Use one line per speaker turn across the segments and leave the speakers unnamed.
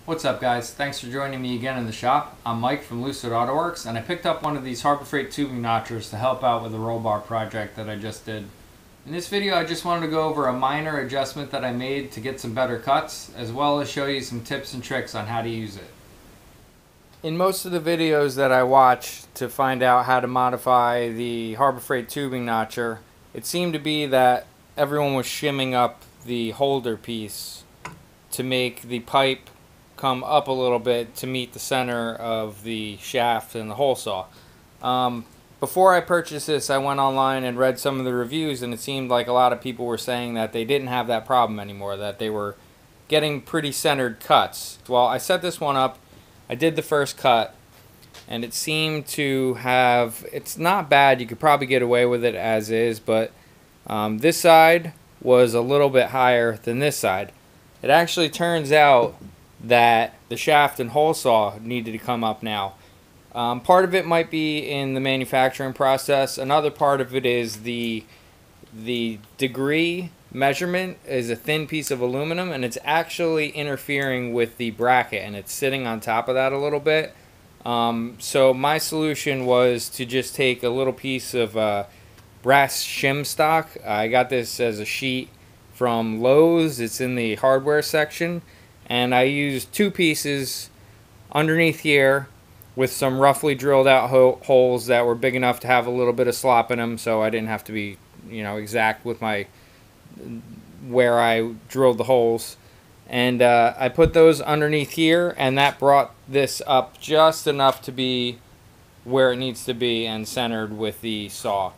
What's up, guys? Thanks for joining me again in the shop. I'm Mike from Lucid AutoWorks, and I picked up one of these Harbor Freight tubing notchers to help out with a roll bar project that I just did. In this video, I just wanted to go over a minor adjustment that I made to get some better cuts, as well as show you some tips and tricks on how to use it. In most of the videos that I watched to find out how to modify the Harbor Freight tubing notcher, it seemed to be that everyone was shimming up the holder piece to make the pipe come up a little bit to meet the center of the shaft and the hole saw. Before I purchased this, I went online and read some of the reviews, and it seemed like a lot of people were saying that they didn't have that problem anymore, that they were getting pretty centered cuts. Well, I set this one up, I did the first cut, and it seemed to have, it's not bad, you could probably get away with it as is, but this side was a little bit higher than this side. It actually turns out that the shaft and hole saw needed to come up now. Part of it might be in the manufacturing process. Another part of it is the degree measurement is a thin piece of aluminum, and it's actually interfering with the bracket, and it's sitting on top of that a little bit. So my solution was to just take a little piece of brass shim stock. I got this as a sheet from Lowe's. It's in the hardware section. And I used two pieces underneath here with some roughly drilled out holes that were big enough to have a little bit of slop in them, so I didn't have to be, exact with my where I drilled the holes. And I put those underneath here, and that brought this up just enough to be where it needs to be and centered with the saw.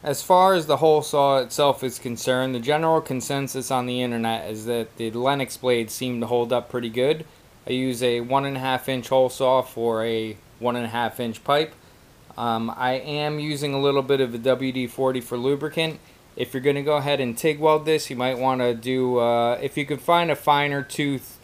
As far as the hole saw itself is concerned, the general consensus on the internet is that the Lennox blades seem to hold up pretty good. I use a 1.5 inch hole saw for a 1.5 inch pipe. I am using a little bit of a WD-40 for lubricant. If you're going to go ahead and TIG weld this, you might want to do, if you can find a finer tooth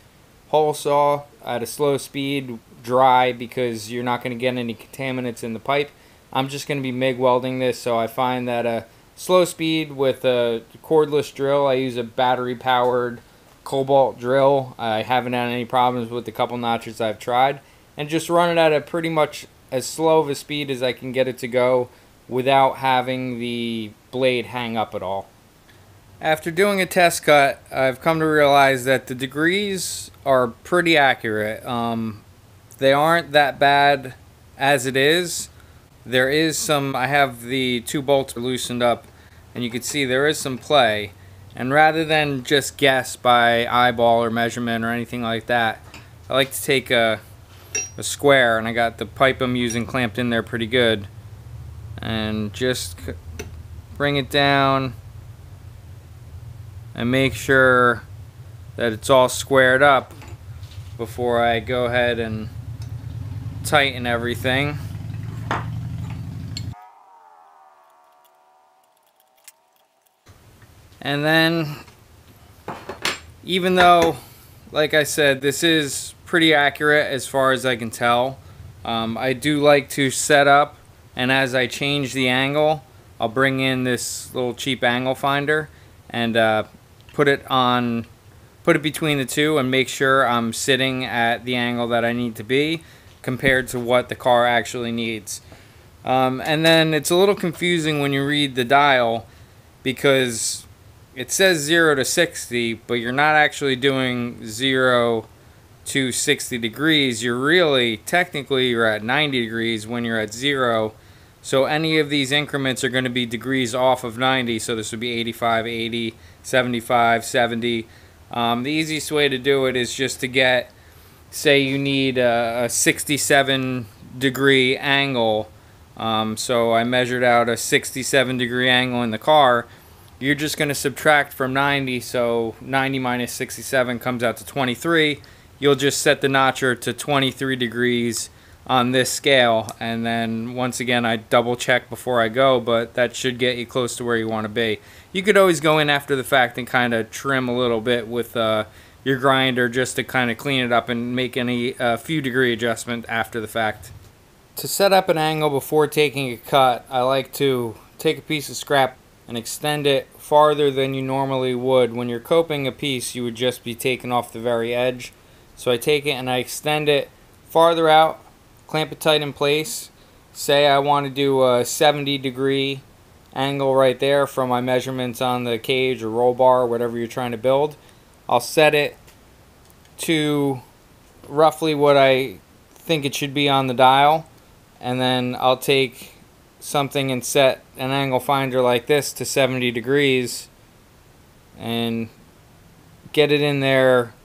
hole saw at a slow speed, dry, because you're not going to get any contaminants in the pipe. I'm just going to be MIG welding this, so I find that a slow speed with a cordless drill, I use a battery powered Cobalt drill. I haven't had any problems with the couple notches I've tried, and just run it at a pretty much as slow of a speed as I can get it to go without having the blade hang up at all. After doing a test cut, I've come to realize that the degrees are pretty accurate. They aren't that bad as it is. There is some, I have the two bolts loosened up, and you can see there is some play. And rather than just guess by eyeball or measurement or anything like that, I like to take a square, and I got the pipe I'm using clamped in there pretty good, and just bring it down and make sure that it's all squared up before I go ahead and tighten everything. And then, even though, like I said, this is pretty accurate as far as I can tell, I do like to set up, and as I change the angle, I'll bring in this little cheap angle finder and put it between the two and make sure I'm sitting at the angle that I need to be compared to what the car actually needs. And then it's a little confusing when you read the dial, because it says 0 to 60, but you're not actually doing 0 to 60 degrees. You're really, technically, you're at 90 degrees when you're at 0. So any of these increments are going to be degrees off of 90. So this would be 85, 80, 75, 70. The easiest way to do it is just to get, say you need a 67 degree angle. So I measured out a 67 degree angle in the car. You're just going to subtract from 90, so 90 minus 67 comes out to 23. You'll just set the notcher to 23 degrees on this scale, and then once again I double check before I go, but that should get you close to where you want to be. You could always go in after the fact and kind of trim a little bit with your grinder just to kind of clean it up and make any few degree adjustment after the fact. To set up an angle before taking a cut, I like to take a piece of scrap and extend it farther than you normally would. When you're coping a piece, you would just be taking off the very edge. So I take it and I extend it farther out, clamp it tight in place. Say I want to do a 70-degree angle right there from my measurements on the cage or roll bar or whatever you're trying to build. I'll set it to roughly what I think it should be on the dial, and then I'll take something and set an angle finder like this to 70 degrees and get it in there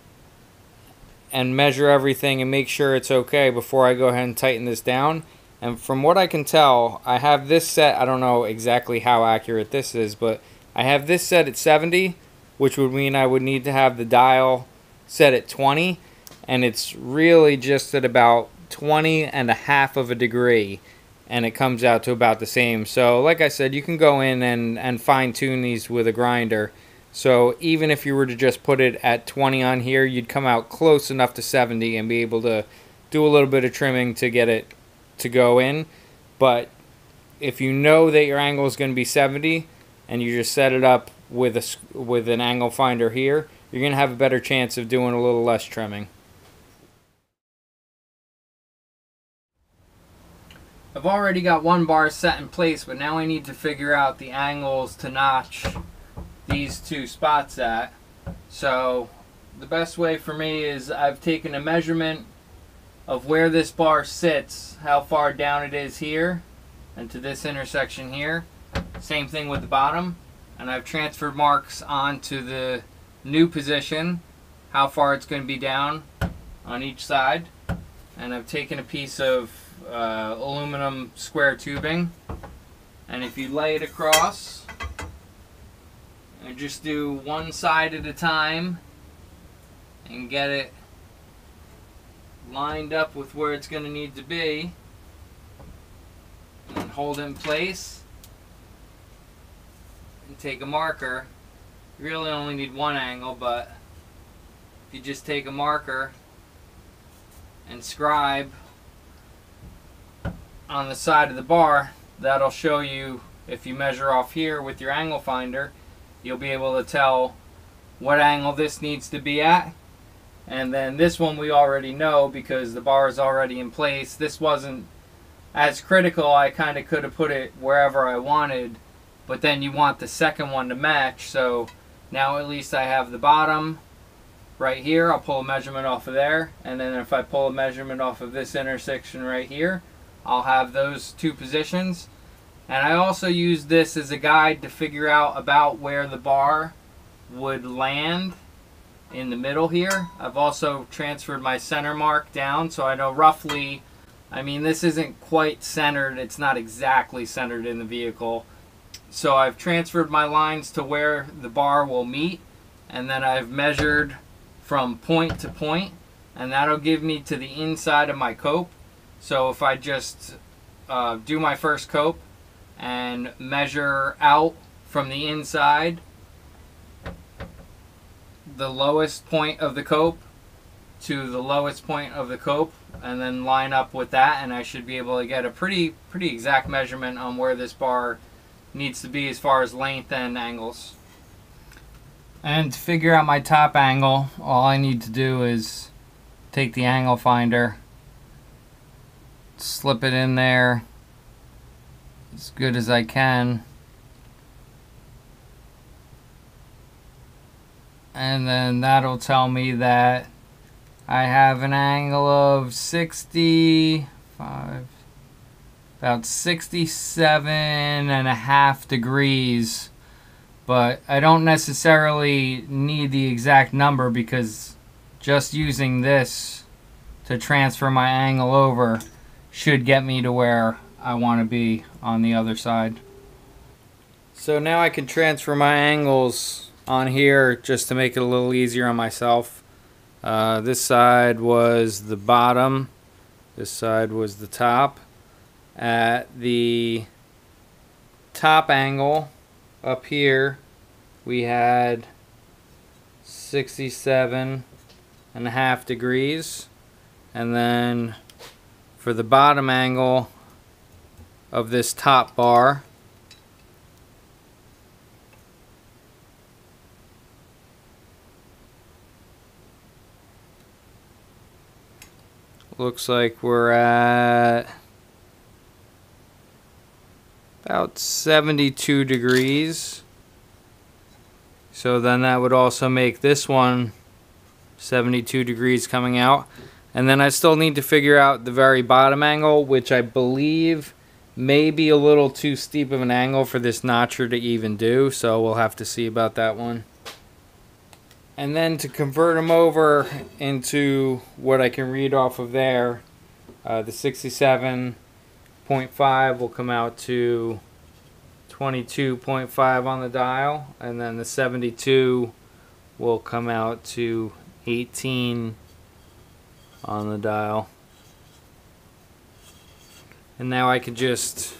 and measure everything and make sure it's okay before I go ahead and tighten this down. And from what I can tell, I have this set, I don't know exactly how accurate this is, but I have this set at 70, which would mean I would need to have the dial set at 20, and it's really just at about 20.5 of a degree, and it comes out to about the same. So like I said, you can go in and fine tune these with a grinder. So even if you were to just put it at 20 on here, you'd come out close enough to 70 and be able to do a little bit of trimming to get it to go in. But if you know that your angle is going to be 70 and you just set it up with an angle finder here, you're going to have a better chance of doing a little less trimming. I've already got one bar set in place, but now I need to figure out the angles to notch these two spots at. So the best way for me is I've taken a measurement of where this bar sits, how far down it is here and to this intersection here. Same thing with the bottom, and I've transferred marks onto the new position, how far it's going to be down on each side. And I've taken a piece of aluminum square tubing, and if you lay it across and just do one side at a time and get it lined up with where it's going to need to be and hold it in place and take a marker. You really only need one angle, but if you just take a marker and scribe on the side of the bar, that'll show you, if you measure off here with your angle finder, you'll be able to tell what angle this needs to be at. And then this one we already know because the bar is already in place. This wasn't as critical. I kind of could have put it wherever I wanted, but then you want the second one to match. So now at least I have the bottom right here. I'll pull a measurement off of there, and then if I pull a measurement off of this intersection right here, I'll have those two positions. And I also use this as a guide to figure out about where the bar would land in the middle here. I've also transferred my center mark down, so I know roughly, I mean, this isn't quite centered, it's not exactly centered in the vehicle. So I've transferred my lines to where the bar will meet, and then I've measured from point to point, and that'll give me to the inside of my cope. So if I just do my first cope and measure out from the inside, the lowest point of the cope to the lowest point of the cope, and then line up with that, and I should be able to get a pretty exact measurement on where this bar needs to be as far as length and angles. And to figure out my top angle, all I need to do is take the angle finder, slip it in there as good as I can, and then that'll tell me that I have an angle of 65, about 67.5 degrees, but I don't necessarily need the exact number because just using this to transfer my angle over should get me to where I want to be on the other side. So now I can transfer my angles on here just to make it a little easier on myself. This side was the bottom, this side was the top. At the top angle up here we had 67.5 degrees, and then for the bottom angle of this top bar, looks like we're at about 72 degrees. So then that would also make this one 72 degrees coming out. And then I still need to figure out the very bottom angle, which I believe may be a little too steep of an angle for this notcher to even do. So we'll have to see about that one. And then to convert them over into what I can read off of there, the 67.5 will come out to 22.5 on the dial, and then the 72 will come out to 18 on the dial. And now I can just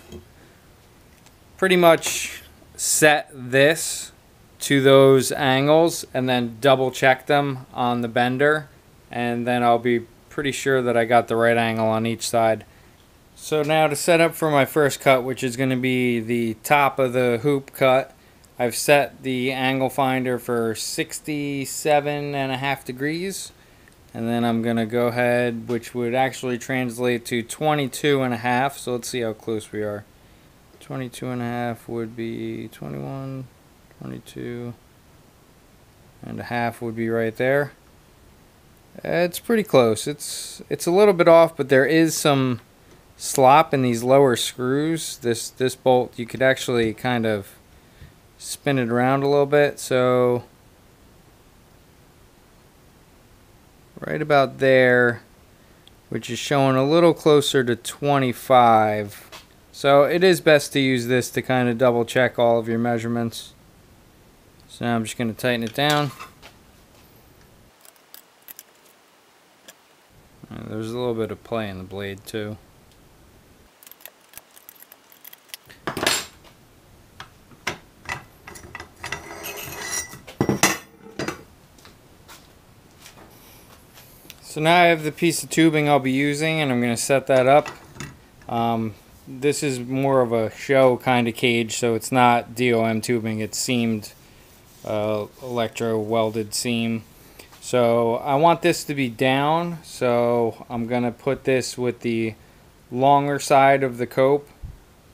pretty much set this to those angles and then double check them on the bender, and then I'll be pretty sure that I got the right angle on each side. So now to set up for my first cut, which is going to be the top of the hoop cut, I've set the angle finder for 67.5 degrees, and then I'm going to go ahead, which would actually translate to 22.5. So let's see how close we are. 22.5 would be 21, 22.5 would be right there. It's pretty close. It's a little bit off, but there is some slop in these lower screws. This bolt, you could actually kind of spin it around a little bit. So right about there, which is showing a little closer to 25. So it is best to use this to kind of double check all of your measurements. So now I'm just going to tighten it down. There's a little bit of play in the blade too. So now I have the piece of tubing I'll be using, and I'm going to set that up. This is more of a show kind of cage, so it's not DOM tubing, it's seamed electro welded seam. So I want this to be down, so I'm going to put this with the longer side of the cope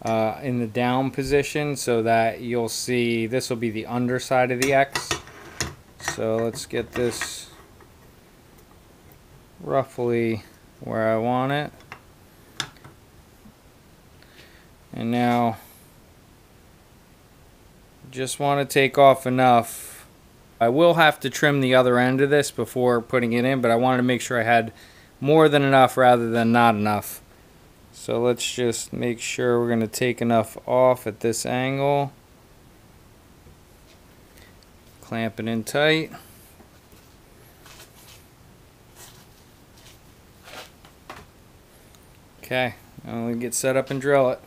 in the down position, so that you'll see this will be the underside of the X. So let's get this roughly where I want it. And now just want to take off enough. I will have to trim the other end of this before putting it in, but I wanted to make sure I had more than enough rather than not enough. So let's just make sure we're going to take enough off at this angle. Clamp it in tight. Okay, now we get set up and drill it.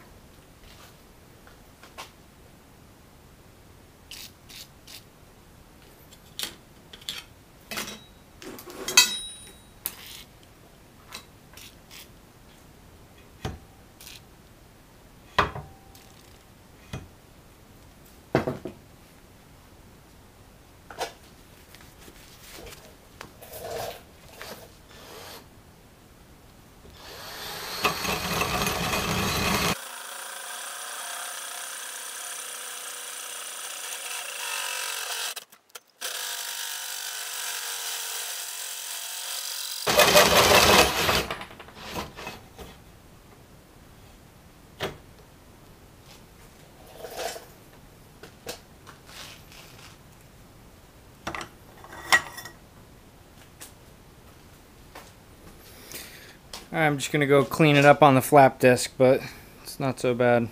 Alright, I'm just going to go clean it up on the flap disc, but it's not so bad.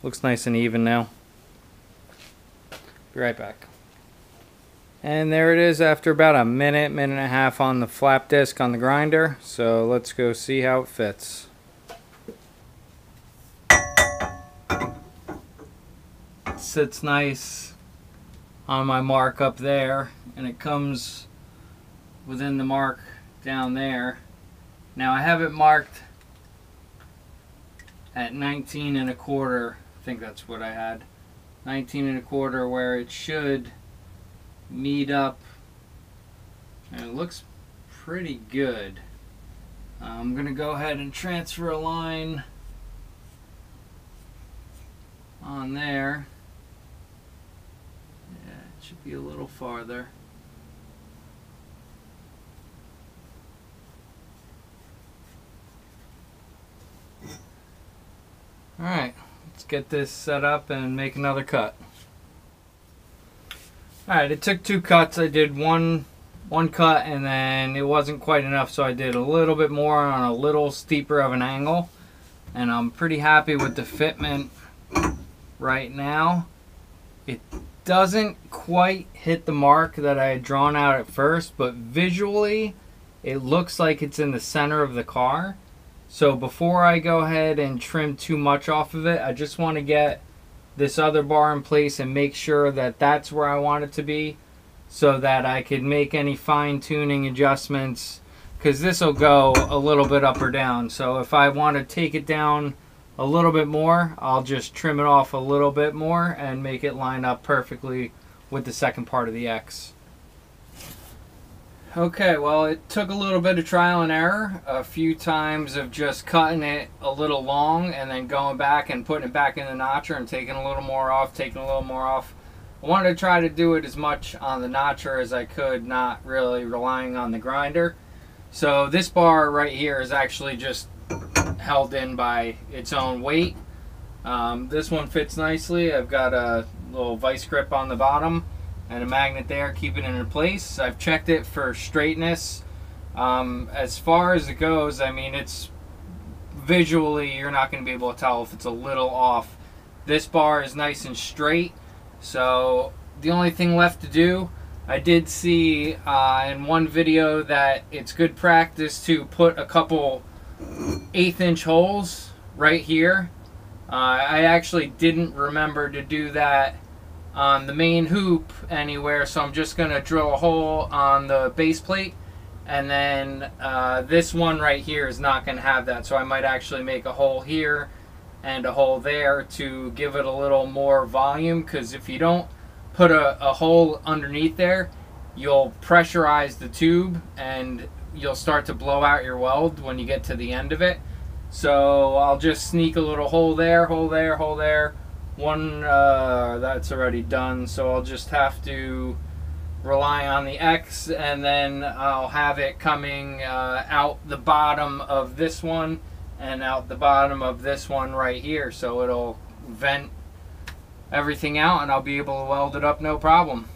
Looks nice and even now. Be right back. And there it is after about a minute and a half on the flap disc on the grinder. So let's go see how it fits. It sits nice on my mark up there, and it comes within the mark down there. Now I have it marked at 19.25. I think that's what I had. 19.25, where it should meet up, and it looks pretty good. I'm going to go ahead and transfer a line on there. Yeah, it should be a little farther. Alright, let's get this set up and make another cut. Alright, it took 2 cuts. I did one cut and then it wasn't quite enough, so I did a little bit more on a little steeper of an angle. And I'm pretty happy with the fitment right now. It doesn't quite hit the mark that I had drawn out at first, but visually it looks like it's in the center of the car. So before I go ahead and trim too much off of it, I just want to get this other bar in place and make sure that that's where I want it to be, so that I could make any fine-tuning adjustments, because this will go a little bit up or down. So if I want to take it down a little bit more, I'll just trim it off a little bit more and make it line up perfectly with the second part of the X. Okay, well, it took a little bit of trial and error, a few times of just cutting it a little long and then going back and putting it back in the notcher and taking a little more off, taking a little more off. I wanted to try to do it as much on the notcher as I could, not really relying on the grinder. So this bar right here is actually just held in by its own weight. This one fits nicely. I've got a little vice grip on the bottom and a magnet there keeping it in place. I've checked it for straightness. As far as it goes, I mean, it's visually, you're not going to be able to tell if it's a little off. This bar is nice and straight, so the only thing left to do, I did see in one video that it's good practice to put a couple 1/8 inch holes right here. I actually didn't remember to do that on the main hoop anywhere, so I'm just going to drill a hole on the base plate, and then this one right here is not going to have that, so I might actually make a hole here and a hole there to give it a little more volume, because if you don't put a hole underneath there, you'll pressurize the tube and you'll start to blow out your weld when you get to the end of it. So I'll just sneak a little hole there, hole there, hole there. One that's already done, so I'll just have to rely on the X, and then I'll have it coming out the bottom of this one and out the bottom of this one right here, so it'll vent everything out and I'll be able to weld it up no problem.